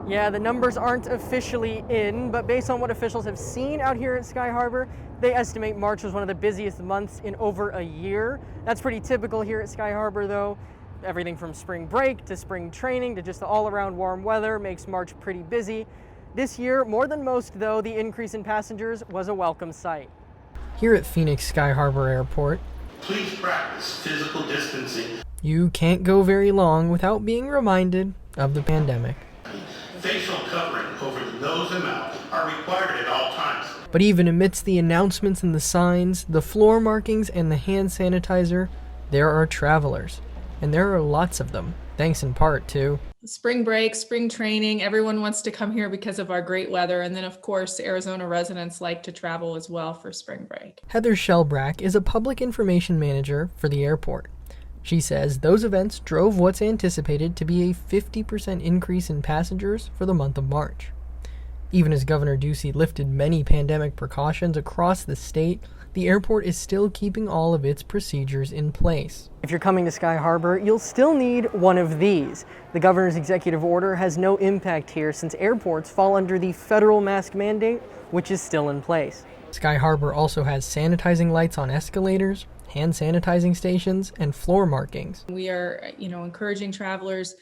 Yeah, the numbers aren't officially in, but based on what officials have seen out here at Sky Harbor, they estimate March was one of the busiest months in over a year. That's pretty typical here at Sky Harbor, though. Everything from spring break to spring training to just the all-around warm weather makes March pretty busy. This year, more than most, though, the increase in passengers was a welcome sight. Here at Phoenix Sky Harbor Airport, please practice physical distancing. You can't go very long without being reminded of the pandemic. Facial covering over the nose and mouth are required at all times. But even amidst the announcements and the signs, the floor markings and the hand sanitizer, there are travelers. And there are lots of them, thanks in part to spring break, spring training. Everyone wants to come here because of our great weather. And then, of course, Arizona residents like to travel as well for spring break. Heather Shellbrack is a public information manager for the airport. She says those events drove what's anticipated to be a 50% increase in passengers for the month of March. Even as Governor Ducey lifted many pandemic precautions across the state, the airport is still keeping all of its procedures in place. If you're coming to Sky Harbor, you'll still need one of these. The governor's executive order has no impact here since airports fall under the federal mask mandate, which is still in place. Sky Harbor also has sanitizing lights on escalators, hand sanitizing stations, and floor markings. We are, encouraging travelers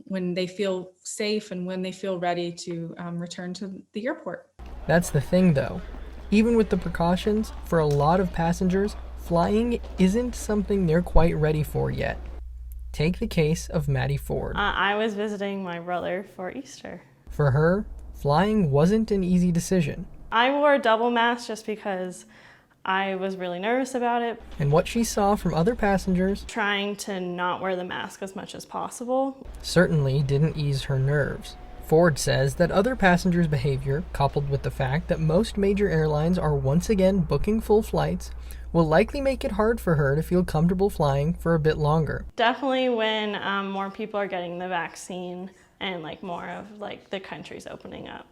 when they feel safe and when they feel ready to return to the airport. That's the thing, though. Even with the precautions, for a lot of passengers, flying isn't something they're quite ready for yet. Take the case of Maddie Ford. I was visiting my brother for Easter. For her, flying wasn't an easy decision. I wore a double mask just because I was really nervous about it. And what she saw from other passengers, trying to not wear the mask as much as possible, certainly didn't ease her nerves. Ford says that other passengers' behavior, coupled with the fact that most major airlines are once again booking full flights, will likely make it hard for her to feel comfortable flying for a bit longer. Definitely when more people are getting the vaccine and more of the country's opening up.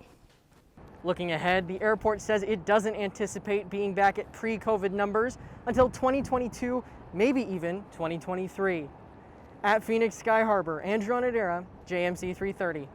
Looking ahead, the airport says it doesn't anticipate being back at pre-COVID numbers until 2022, maybe even 2023. At Phoenix Sky Harbor, Andrew Onodera, JMC 330.